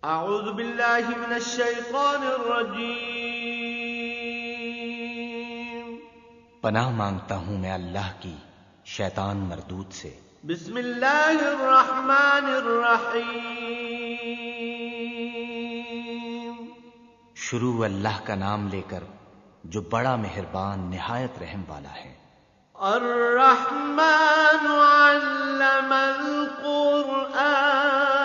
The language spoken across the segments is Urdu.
اعوذ باللہ من الشیطان الرجیم۔ پناہ مانگتا ہوں میں اللہ کی شیطان مردود سے۔ بسم اللہ الرحمن الرحیم۔ شروع اللہ کا نام لے کر جو بڑا مہربان نہایت رحم والا ہے۔ الرحمن علم القرآن۔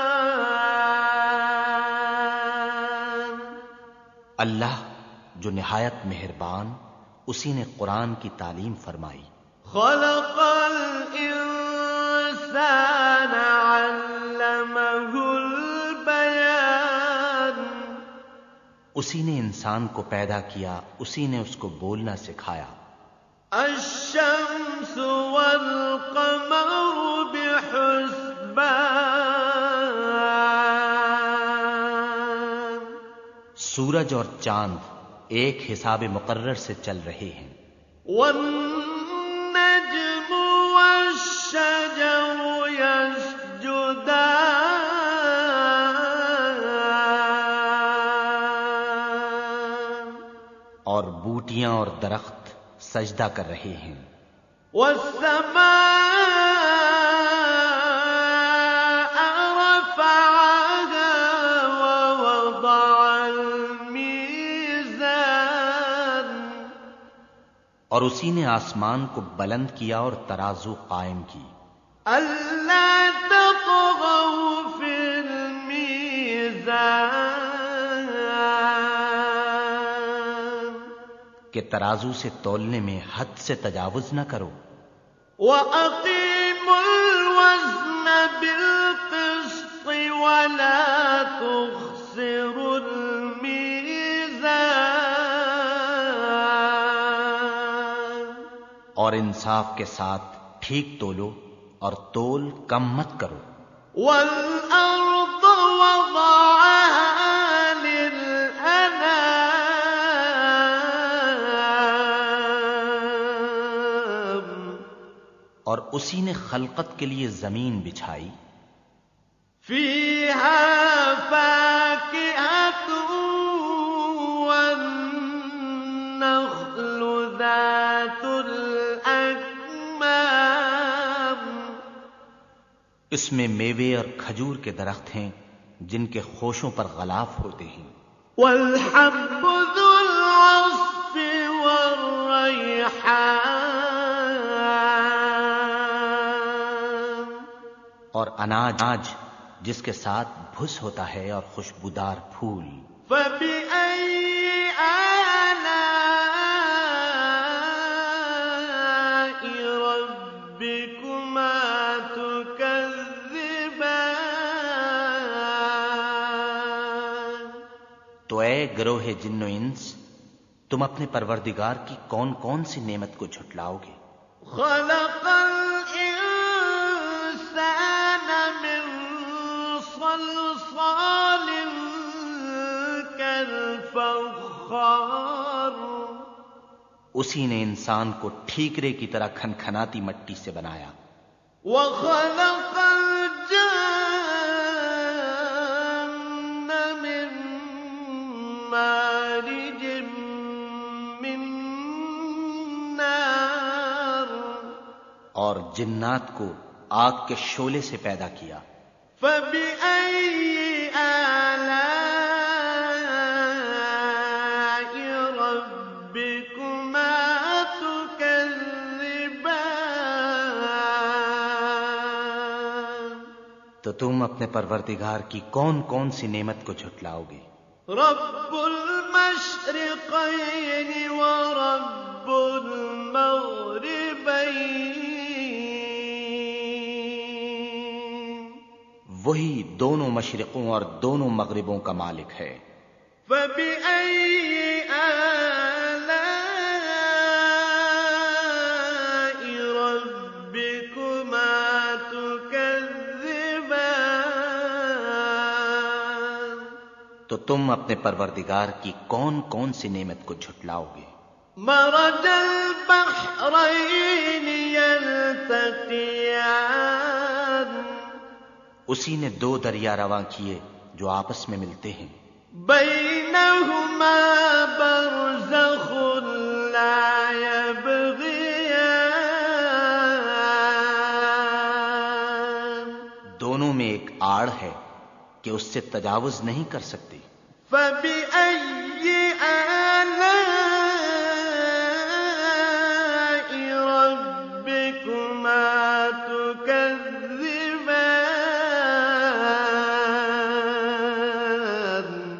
اللہ جو نہایت مہربان، اسی نے قرآن کی تعلیم فرمائی۔ خلق الانسان علمہ البیان۔ اسی نے انسان کو پیدا کیا، اسی نے اس کو بولنا سکھایا۔ الشمس والقمر بحسبان۔ سورج اور چاند ایک حساب مقرر سے چل رہے ہیں۔ والنجم والشجر يسجدان۔ اور بوٹیاں اور درخت سجدہ کر رہے ہیں۔ والسماء رفعها ووضع الميزان۔ اور اسی نے آسمان کو بلند کیا اور ترازو قائم کی۔ أَلَّا تَطْغَوْا فِي الْمِيزَانِ۔ کہ ترازو سے تولنے میں حد سے تجاوز نہ کرو۔ وَأَقِيمُوا الْوَزْنَ بِالْقِسْطِ وَلَا تُخْسِرُوا الْمِيزَانَ۔ اور انصاف کے ساتھ ٹھیک تولو اور تول کم مت کرو۔ وَالْأَرْضَ وَضَعَهَا لِلْأَنَامِ۔ اور اسی نے خلقت کے لیے زمین بچھائی۔ فِيهَا فَاكِهَةٌ وَالنَّخْلُ ذَاتُ الْأَكْمَامِ۔ اس میں میوے اور کھجور کے درخت ہیں جن کے خوشوں پر غلاف ہوتے ہیں۔ وَالْحَبُّ ذُو الْعَصْفِ وَالرَّيْحَانِ۔ اور اناج جس کے ساتھ بھس ہوتا ہے اور خوشبودار پھول۔ فَبِأَيِّ آلَاءِ رَبِّكُمَا تُكَذِّبَانِ۔ تو اے گروہ جن و انس، تم اپنے پروردگار کی کون کون سی نعمت کو جھٹلاؤ گے؟ خَلَقَ الْإِنسَانَ مِنْ صَلْصَالٍ كَالْفَخَّارِ۔ اسی نے انسان کو ٹھیکرے کی طرح کھنکھناتی مٹی سے بنایا۔ وَخَلَقَ الْجَانَّ مِنْ مَارِجٍ مِّن نَّارٍ۔ اور جنات کو آگ کے شعلے سے پیدا کیا۔ فَبِأَيِّ آلَاءِ رَبِّكُمَا تُكَذِّبَانِ۔ تو تم اپنے پروردگار کی کون کون سی نعمت کو جھٹلاؤ گے؟ رب المشرقین ورب المغربین۔ وہی دونوں مشرقوں اور دونوں مغربوں کا مالک ہے۔ فَبِأَيِّ آلَاءِ رَبِّكُمَا تُكَذِّبَانِ۔ تو تم اپنے پروردگار کی کون کون سی نعمت کو جھٹلاؤ گے؟ مرج البحرین یلتقیان۔ اسی نے دو دریا رواں کیے جو آپس میں ملتے ہیں. بینہما برزخ لا یبغیان. دونوں میں ایک آڑ ہے کہ اس سے تجاوز نہیں کر سکتی. فبأي آلاء ربكما تكذبان.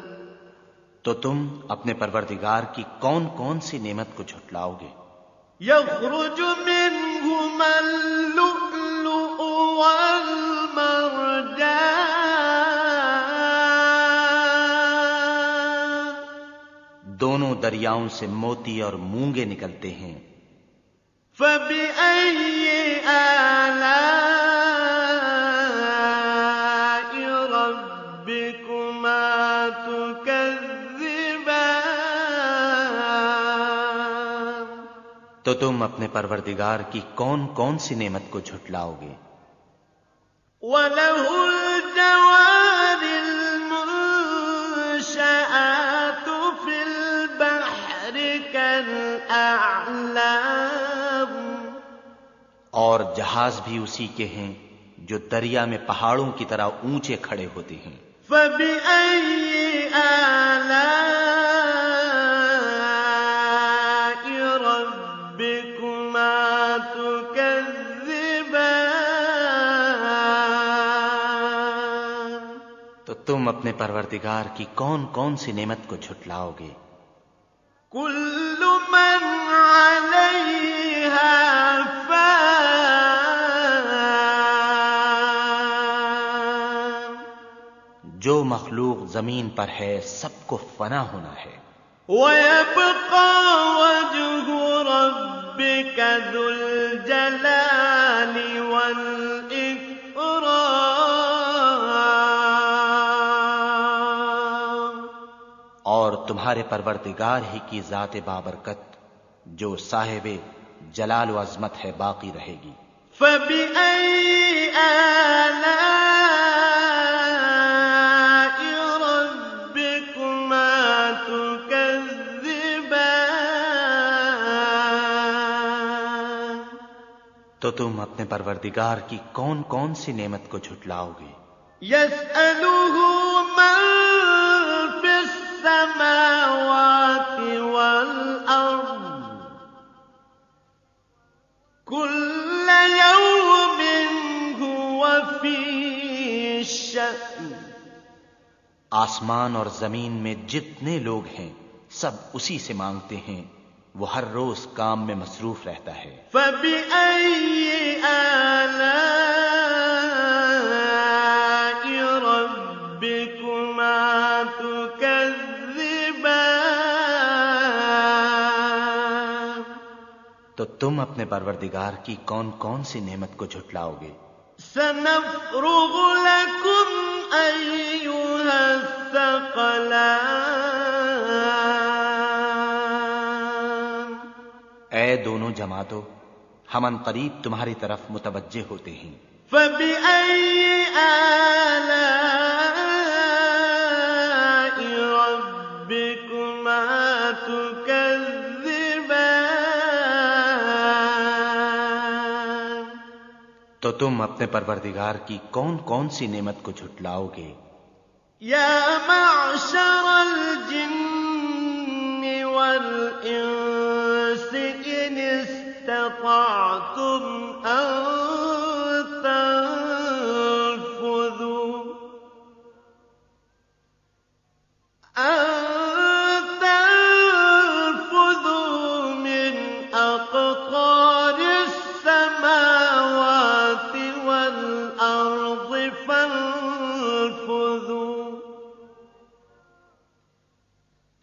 تو تم اپنے پروردگار کی کون کون سی نعمت کو جھٹلاؤ گے؟ يخرج منهما اللؤلؤ والمرجان. دونوں دریاؤں سے موتی اور مونگے نکلتے ہیں. فبأي آلاء ربكما تكذبان. تو تم اپنے پروردگار کی کون کون سی نعمت کو جھٹلاؤ گے؟ وَلَهُ الْجَوَارِ الْمُنشَآتُ فِي الْبَحْرِ كَالْأَعْلَامِ. اور جہاز بھی اسی کے ہیں جو دریا میں پہاڑوں کی طرح اونچے کھڑے ہوتے ہیں. فَبِأَيِّ آلَاءِ رَبِّكُمَا تُكَذِّبَانِ. تو تم اپنے پروردگار کی کون کون سی نعمت کو جھٹلاؤ گے؟ كُلُّ مَنْ عَلَيْهَا فَانٍ. جو مخلوق زمین پر ہے سب کو فنا ہونا ہے. وَيَبْقَى وَجْهُ رَبِّكَ ذُو الْجَلَالِ وَالْإِكْرَامِ. اور تمہارے پروردگار ہی کی ذات بابرکت جو صاحب جلال و عظمت ہے باقی رہے گی. فَبِأَيِّ آلَاءِ رَبِّكُمَا تُكَذِّبَانِ. تو تم اپنے پروردگار کی کون کون سی نعمت کو جھٹلاؤ گے؟ يَسْأَلُهُ مَن فِي السَّمَاوَاتِ وَالْأَرْضِ كُلَّ يَوْمٍ هُوَ فِي شَأْنٍ. آسمان اور زمین میں جتنے لوگ ہیں سب اسی سے مانگتے ہیں، وہ ہر روز کام میں مصروف رہتا ہے. فَبِأَيِّ آلَاءِ رَبِّكُمَا تُكَذِّبَانِ. تو تم اپنے پروردگار کی کون کون سی نعمت کو جھٹلاؤ گے؟ سَنَفْرُغُ لَكُمْ أَيُّهَ الثَّقَلَانِ. اے دونوں جماعتوں، ہم ان قریب تمہاری طرف متوجہ ہوتے ہیں. فَبِأَيِّ آلَاءِ رَبِّكُمَا تُكَذِّبَانِ. تو تم اپنے پروردگار کی کون کون سی نعمت کو جھٹلاؤ گے؟ يَا مَعْشَرَ الْجِنِّ وَالْإِنسِ إِنِ اسْتَطَعْتُمْ أَن تنفذوا من أقطار السماوات والأرض فانفذوا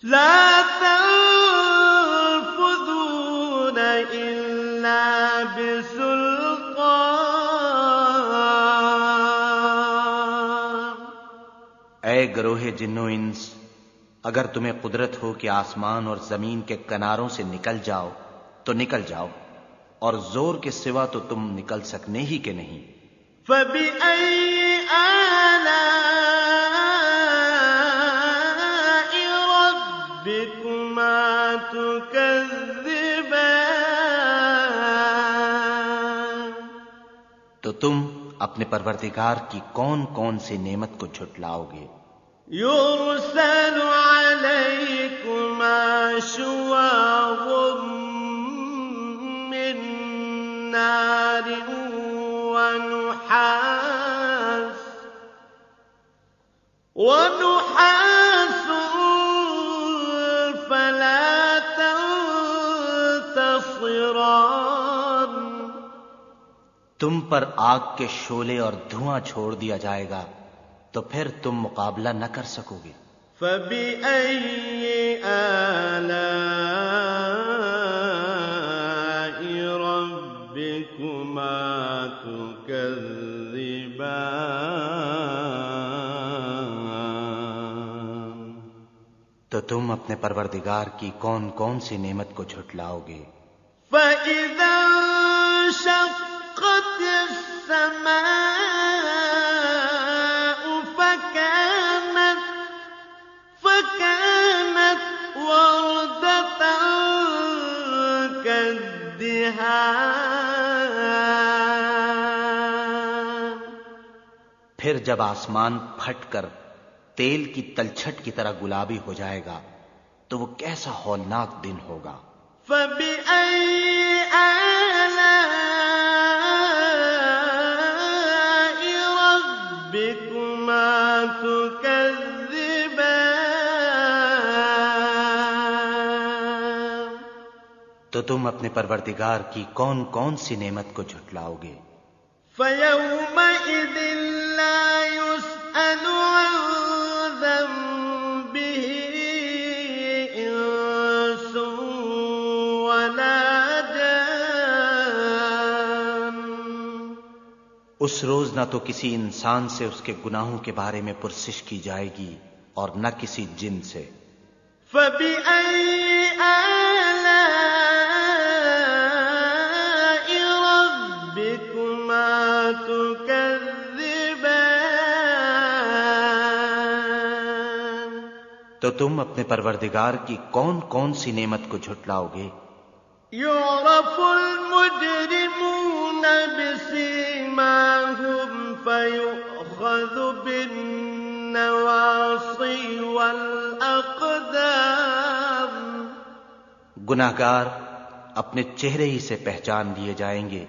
لا تنفذون إلا بسلطان. اے گروہ جنو انس، اگر تمہیں قدرت ہو کہ آسمان اور زمین کے کناروں سے نکل جاؤ تو نکل جاؤ، اور زور کے سوا تو تم نکل سکنے ہی کہ نہیں. فَبِأَيِّ آلَاءِ تم اپنے پروردگار کی کون کون سی نعمت کو جھٹلاؤ گے؟ يرسل عليكما شواظ من نار ونحاس فلا تنتصران. تم پر آگ کے شعلے اور دھواں چھوڑ دیا جائے گا تو پھر تم مقابلہ نہ کر سکو گے. فَبِأَيِّ آلَاءِ رَبِّكُمَا تُكَذِّبَانِ. تو تم اپنے پروردگار کی کون کون سی نعمت کو جھٹلاؤ گے؟ فَإِذَا انشَقَّتِ السَّمَاءُ فَكَانَتْ وَرْدَةً كَالدِّهَانِ. پھر جب آسمان پھٹ کر تیل کی تلچھٹ کی طرح گلابی ہو جائے گا تو وہ کیسا ہولناک دن ہوگا. فَبِأَيِّ آلَاءِ رَبِّكُمَا تُكَذِّبَانِ. تو تم اپنے پروردگار کی کون کون سی نعمت کو جھٹلاؤ گے؟ فَيَوْمَئِذٍ لَا يُسْأَلُ عَن ذَنبِهِ إِنسٌ وَلَا جَانٌّ. اس روز نہ تو کسی انسان سے اس کے گناہوں کے بارے میں پرسش کی جائے گی اور نہ کسی جن سے. فَبِأَيِّ آلَاءِ رَبِّكُمَا تُكَذِّبَانِ. تو تم اپنے پروردگار کی کون کون سی نعمت کو جھٹلاؤ گے؟ يُعْرَفُ الْمُجْرِمُونَ بِسِيمَاهُمْ فَيُؤْخَذُ بِالنَّوَاصِي وَالْأَقْدَامِ. گناہگار اپنے چہرے ہی سے پہچان لیے جائیں گے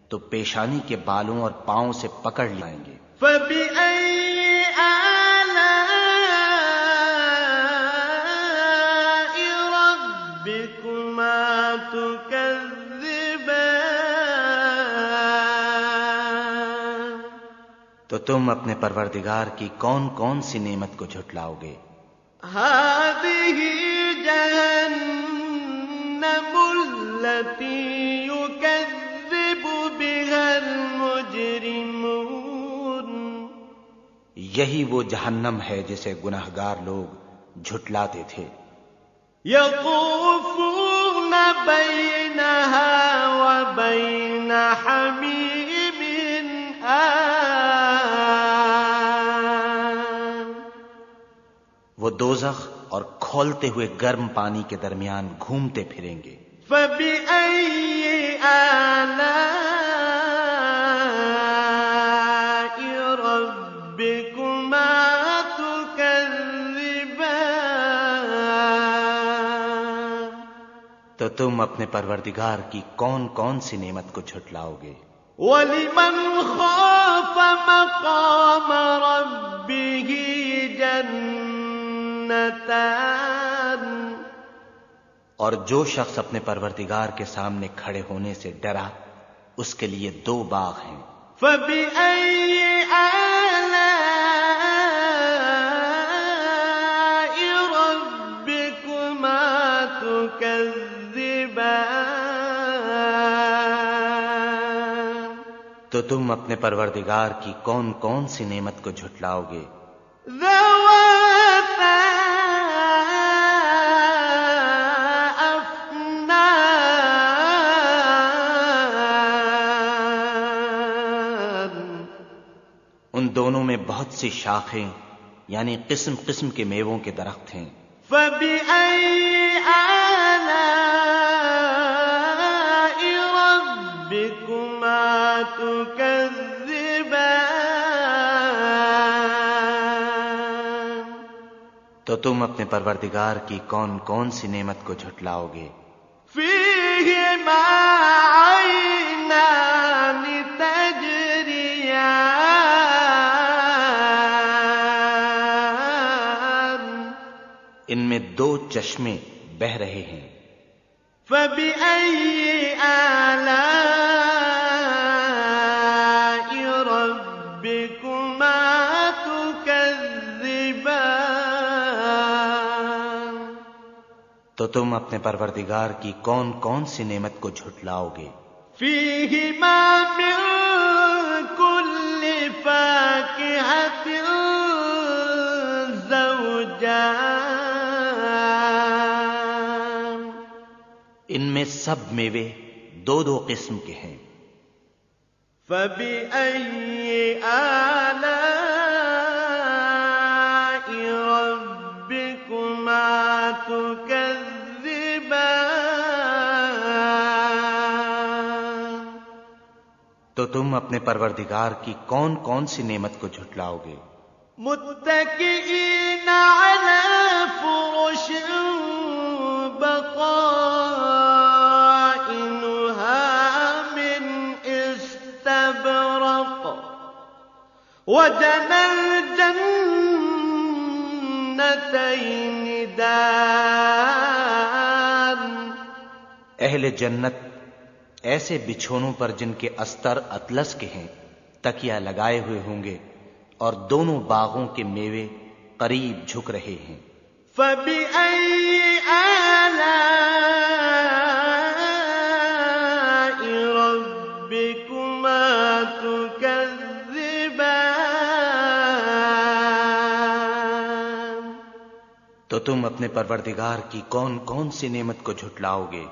تو پیشانی کے بالوں اور پاؤں سے پکڑ لائیں گے. فَبِأَيِّ آلَاءِ رَبِّكُمَا تُكَذِّبَانِ. تو تم اپنے پروردگار کی کون کون سی نعمت کو جھٹلاؤ گے؟ هَٰذِهِ جَهَنَّمُ الَّتِي يُكَذِّبُ بِهَا الْمُجْرِمُونَ. یہی وہ جہنم ہے جسے گناہگار لوگ جھٹلاتے تھے. يَطُوفُونَ بَيْنَهَا وَبَيْنَ حَمِيمٍ آنٍ. وہ دوزخ اور کھولتے ہوئے گرم پانی کے درمیان گھومتے پھریں گے. فَبِأَيِّ آلَاءِ رَبِّكُمَا تُكَذِّبَانِ. تو تم اپنے پروردگار کی کون کون سی نعمت کو جھٹلاؤ گے؟ وَلِمَنْ خَافَ مَقَامَ رَبِّهِ جَنَّتَانِ. اور جو شخص اپنے پروردگار کے سامنے کھڑے ہونے سے ڈرا اس کے لیے 2 باغ ہیں. فَبِأَيِّ آلَاءِ رَبِّكُمَا تُكَذِّبَانِ. تو تم اپنے پروردگار کی کون کون سی نعمت کو جھٹلاؤ گے؟ ذَوَاتَا أَفْنَانٍ. ان دونوں میں بہت سی شاخیں یعنی قسم قسم کے میووں کے درخت ہیں. فَبِأَيِّ آلَاءِ رَبِّكُمَا تُكَذِّبَانِ. تو تم اپنے پروردگار کی کون کون سی نعمت کو جھٹلاؤ گے؟ فیہما عینان تجریان ان میں دو چشمے بہہ رہے ہیں۔ فبأي آلاء ربكما تكذبان تو تم اپنے پروردگار کی کون کون سی نعمت کو جھٹلاؤ گے؟ فيهما من كل فاكهة زوجان ان میں سب میوے دو دو قسم کے ہیں۔ فبأي آلاء ربكما تكذبان تو تم اپنے پروردگار کی کون کون سی نعمت کو جھٹلاؤ گے؟ متكئين على فرش بطائنها من استبرق وجنى الجنتين دان اہل جنت ایسے بچھونوں پر جن کے استر اطلس کے ہیں تکیہ لگائے ہوئے ہوں گے، اور دونوں باغوں کے میوے قریب جھک رہے ہیں۔ فبأي آلاء ربكما تكذبان تو تم اپنے پروردگار کی کون کون سی نعمت کو جھٹلاؤ گے؟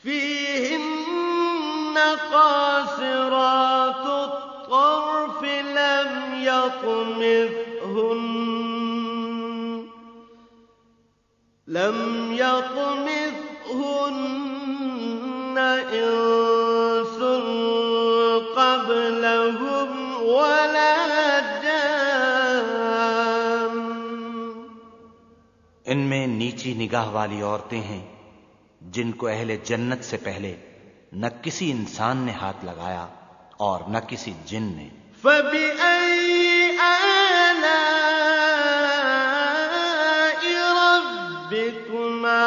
فيهن قاصرات الطرف لم يطمثهن إنس قبلهم ولا جان ان میں نیچی نگاہ والی عورتیں ہیں جن کو اہل جنت سے پہلے نہ کسی انسان نے ہاتھ لگایا اور نہ کسی جن نے۔ فبأي آلاء ربكما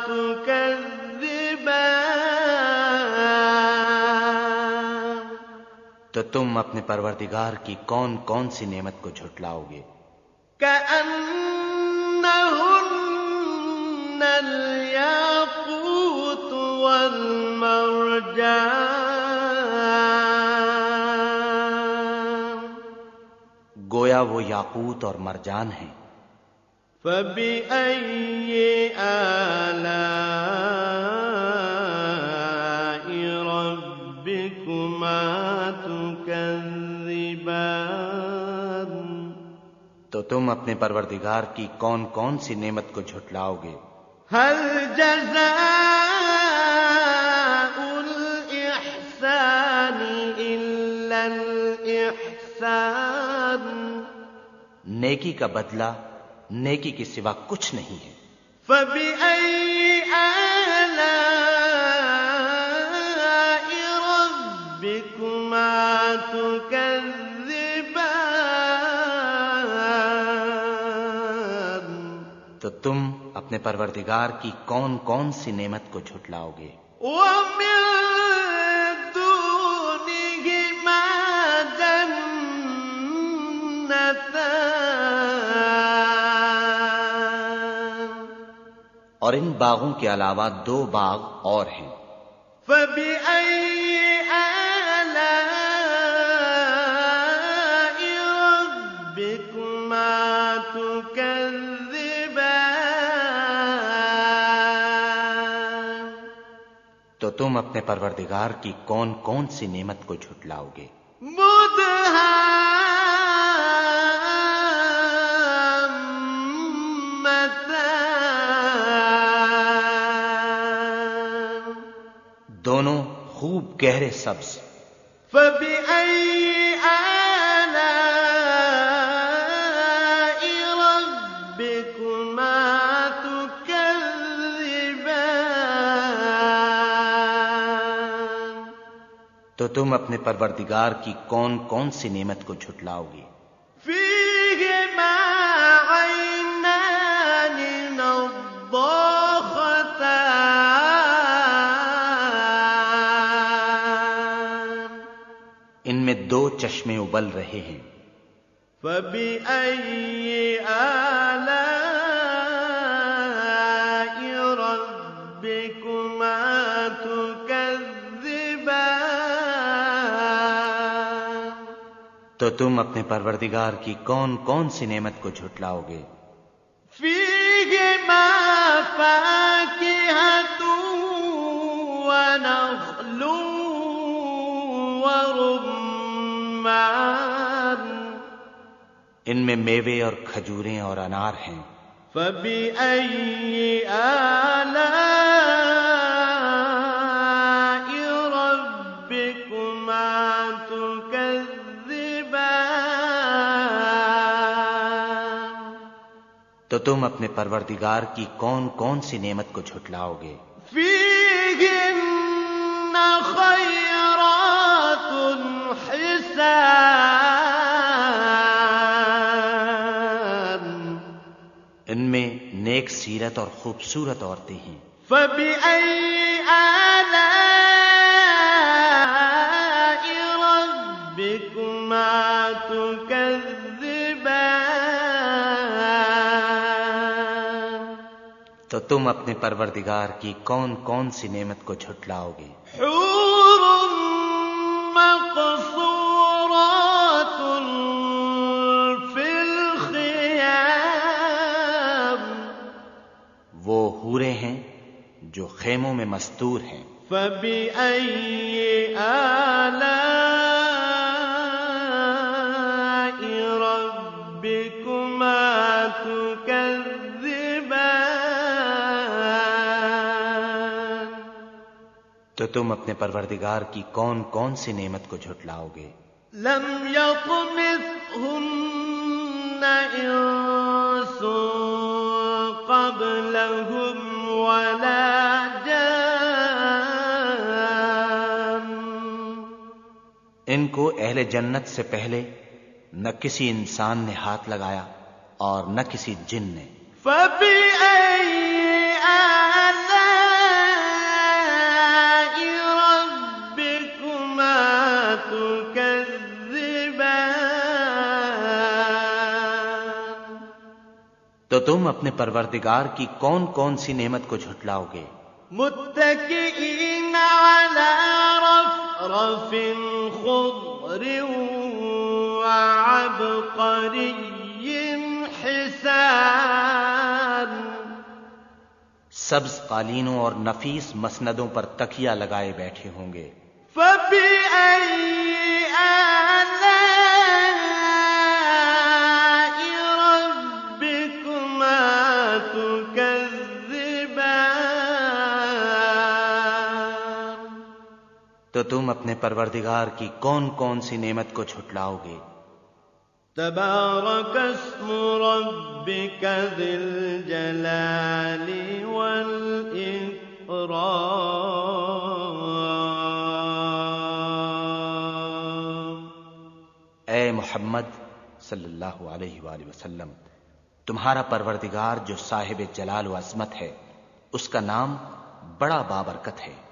تكذبان تو تم اپنے پروردگار کی کون کون سی نعمت کو جھٹلاؤ گے؟ كأنهن الياقوت والمرجان گویا وہ یاقوت اور مرجان ہیں۔ فبأي آلاء ربكما تكذبان تو تم اپنے پروردگار کی کون کون سی نعمت کو جھٹلاؤ گے؟ هل جزاء الإحسان إلا الإحسان نیکی کا بدلہ نیکی کے سوا کچھ نہیں ہے۔ فبأي آلاء ربكما تكذبان تو تم اپنے پروردگار کی کون کون سی نعمت کو جھٹلاؤ گے؟ ومن دونهما جنتان اور ان باغوں کے علاوہ دو باغ اور ہیں۔ فبأي آلاء ربكما تكذبان تو تم اپنے پروردگار کی کون کون سی نعمت کو جھٹلاؤ گے؟ مدهامتان دونوں خوب گہرے سبز۔ فبأي آلاء ربكما تم اپنے پروردگار کی کون کون سی نعمت کو جھٹلاؤ گے؟ فيهما عينان نضاختان ان میں دو چشمے ابل رہے ہیں۔ فبأي آلاء ربكما تكذبان تو تم اپنے پروردگار کی کون کون سی نعمت کو جھٹلاؤ گے؟ فيهما فاكهة ونخل ورمان ان میں میوے اور کھجوریں اور انار ہیں۔ فبأي آلاء ربكما تكذبان تو تم اپنے پروردگار کی کون کون سی نعمت کو جھٹلاؤ گے؟ فيهن خيرات حسان ان میں نیک سیرت اور خوبصورت عورتیں ہیں۔ فبأي آلاء ربكما تكذبان تو تم اپنے پروردگار کی کون کون سی نعمت کو جھٹلاؤ گے؟ حور مقصورات في الخيام وہ حوریں ہیں جو خیموں میں مستور ہیں۔ فبأي آلاء ربكما تكذبان تو تم اپنے پروردگار کی کون کون سی نعمت کو جھٹلاؤ گے؟ لم يطمثهن إنس قبلهم ولا جان ان کو اہل جنت سے پہلے نہ کسی انسان نے ہاتھ لگایا اور نہ کسی جن نے۔ فبأي آلاء ربكما تكذبان تو تم اپنے پروردگار کی کون کون سی نعمت کو جھٹلاؤ گے؟ متكئين على رفرف خضر وعبقري حسان سبز قالینوں اور نفیس مسندوں پر تکیہ لگائے بیٹھے ہوں گے۔ فبأي آلاء ربكما تكذبان تو تم اپنے پروردگار کی کون کون سی نعمت کو جھٹلاؤ گے؟ تبارك اسم ربك ذي الجلال والإكرام اے محمد صلی اللہ علیہ وآلہ وسلم، تمہارا پروردگار جو صاحب جلال و عظمت ہے، اس کا نام بڑا بابرکت ہے۔